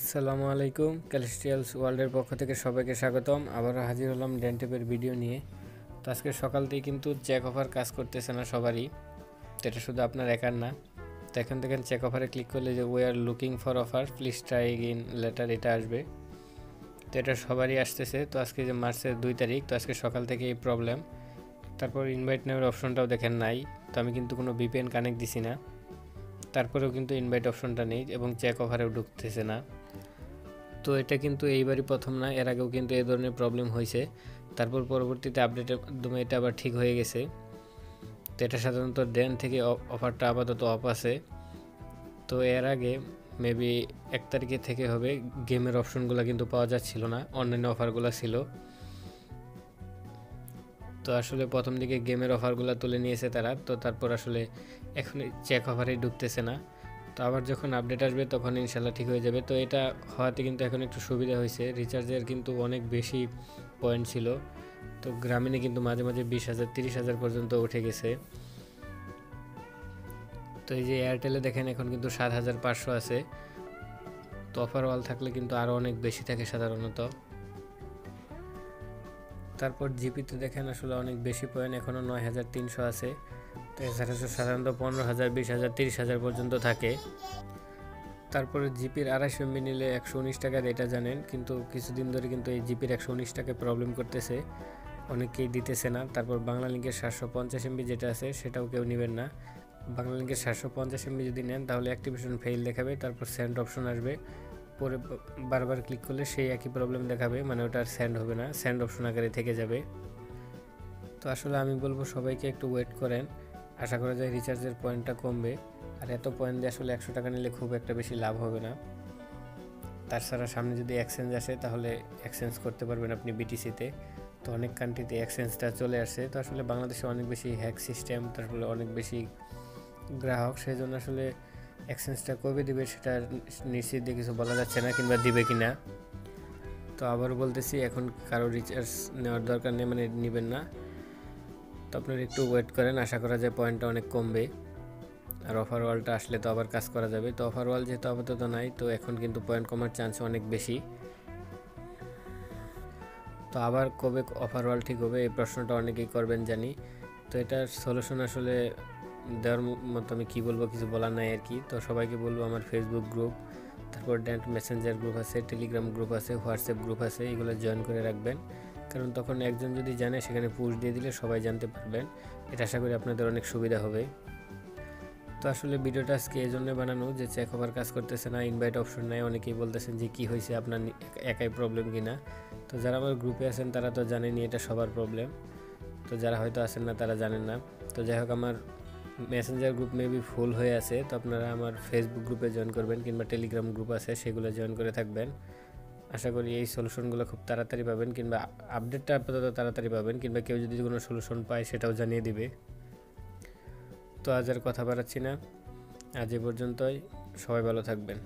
আসসালামু আলাইকুম, ক্যালিস্টিয়ালস ওয়ার্ল্ডের পক্ষ থেকে সবাইকে স্বাগতম। আবারও হাজির হলাম ডেন্টেপের ভিডিও নিয়ে। তো আজকে সকাল থেকে কিন্তু চেক অফার কাজ করতেছে না সবারই, তো এটা শুধু আপনার একার না। তো এখন দেখেন চেক অফারে ক্লিক করলে যে we are looking for offer, please try again later এটা আসবে। তো এটা সবারই আসতেছে। তো আজকে যে মার্চের 2 তারিখ, তো আজকে সকাল থেকে এই প্রবলেম। তারপর ইনভাইট নেওয়ার অপশনটাও দেখেন নাই, তো আমি কিন্তু কোনো ভিপিএন কানেক্ট দিছি না, তারপরেও কিন্তু ইনভাইট অপশনটা নেই এবং চেক অফারেও ঢুকতেছে না। তো এটা কিন্তু এইবারই প্রথম না, এর আগেও কিন্তু এই ধরনের প্রবলেম হয়েছে। তারপর পরবর্তীতে আপডেটের মাধ্যমে এটা আবার ঠিক হয়ে গেছে। তো এটা সাধারণত ডেন থেকে অফারটা আপাতত অফ আছে। তো এর আগে মেবি 1 তারিখে থেকে হবে, গেমের অপশনগুলো কিন্তু পাওয়া যাচ্ছিল না, অনলাইনে অফারগুলো ছিল। তো আসলে প্রথম দিকে গেমের অফারগুলো তুলে নিয়েছে তারা, তো তারপর আসলে এখন চেক অফারেই ঢুকতেছে না। তো আবার যখন আপডেট আসবে তখন ইনশাল্লাহ ঠিক হয়ে যাবে। তো এটা হওয়াতে কিন্তু এখন একটু সুবিধা হয়েছে, রিচার্জের কিন্তু অনেক বেশি পয়েন্ট ছিল। তো গ্রামীণে কিন্তু মাঝে মাঝে 20,000 30,000 পর্যন্ত উঠে গেছে। তো এই যে এয়ারটেলে দেখেন এখন কিন্তু 7,500 আছে। তো অফার ওয়াল থাকলে কিন্তু আরও অনেক বেশি থাকে সাধারণত। তারপর জিপিতে দেখেন আসলে অনেক বেশি পয়েন্ট, এখনও 9,300 আছে। তো এছাড়া সাধারণত 15,000 20,000 30,000 পর্যন্ত থাকে। তারপরে জিপির 250 এমবি নিলে 119 টাকার, এটা জানেন, কিন্তু কিছুদিন ধরে কিন্তু এই জিপির 119 টাকায় প্রবলেম করতেছে, অনেকেই দিতেছে না। তারপর বাংলা লিঙ্কের 750 এমবি যেটা আছে সেটাও কেউ নেবেন না। বাংলা লিঙ্কের 750 এমবি যদি নেন তাহলে অ্যাক্টিভেশন ফেইল দেখাবে, তারপর সেন্ড অপশন আসবে, পরে বারবার ক্লিক করলে সেই একই প্রবলেম দেখাবে, মানে ওটা আর সেন্ড হবে না, সেন্ড অপশন আকারে থেকে যাবে। তো আসলে আমি বলবো সবাইকে একটু ওয়েট করেন, আশা করা যায় রিচার্জের পয়েন্টটা কমবে। আর এত পয়েন্ট দিয়ে আসলে 100 টাকা নিলে খুব একটা বেশি লাভ হবে না। তাছাড়া সামনে যদি এক্সচেঞ্জ আসে তাহলে এক্সচেঞ্জ করতে পারবেন আপনি বিটিসিতে। তো অনেক কান্ট্রিতে এক্সচেঞ্জটা চলে আসে। তো আসলে বাংলাদেশে অনেক বেশি হ্যাক সিস্টেম, তারপরে অনেক বেশি গ্রাহক, সেই জন্য আসলে এক্সচেঞ্জটা কবে দিবে সেটা নিশ্চিত দিয়ে কিছু বলা যাচ্ছে না, কিংবা দিবে কি না। তো আবারও বলতেছি, এখন কারো রিচার্জ নেওয়ার দরকার নেই, মানে নেবেন না। তো আপনারা একটু ওয়েট করেন, আশা করা যায় পয়েন্টটা অনেক কমবে। আর অফার ওয়ালটা আসলে তো আবার কাজ করা যাবে। তো অফার ওয়াল যেহেতু আপাতত নাই, তো এখন কিন্তু পয়েন্ট কমার চান্স অনেক বেশি। তো আবার কবে অফার ওয়াল ঠিক হবে এই প্রশ্নটা অনেকেই করবেন জানি। তো এটার সলিউশন আসলে দেওয়ার মতো আমি কী বলবো, কিছু বলার নাই আর কি। তো সবাইকে বলবো আমার ফেসবুক গ্রুপ, তারপর ড্যান্ট মেসেঞ্জার গ্রুপ আছে, টেলিগ্রাম গ্রুপ আছে, হোয়াটসঅ্যাপ গ্রুপ আছে, এগুলো জয়েন করে রাখবেন। কারণ তখন একজন যদি জানে সেখানে পুশ দিয়ে দিলে সবাই জানতে পারবেন। এটা আশা করি আপনাদের অনেক সুবিধা হবে। তো আসলে ভিডিওটা আজকে এই জন্য বানানো যে চেক ওভার কাজ করতেছে না, ইনভাইট অপশন নাই। অনেকেই বলতেছেন যে কী হয়েছে, আপনার একাই প্রবলেম কিনা। তো যারা আমার গ্রুপে আছেন তারা তো জানেনই এটা সবার প্রবলেম, তো যারা হয়তো আছেন না তারা জানেন না। তো যাই হোক, আমার মেসেঞ্জার গ্রুপ মেবি ফুল হয়ে আছে, তো আপনারা আমার ফেসবুক গ্রুপে জয়েন করবেন, কিংবা টেলিগ্রাম গ্রুপ আছে সেগুলো জয়েন করে থাকবেন। আশা করি এই সলিউশনগুলো খুব তাড়াতাড়ি পাবেন, কিংবা আপডেটটা আপাতত তাড়াতাড়ি পাবেন, কিংবা কেউ যদি কোনো সলিউশন পায় সেটাও জানিয়ে দিবে। তো আজ আর কথা বাড়াচ্ছি না, আজ এ পর্যন্তই। সবাই ভালো থাকবেন।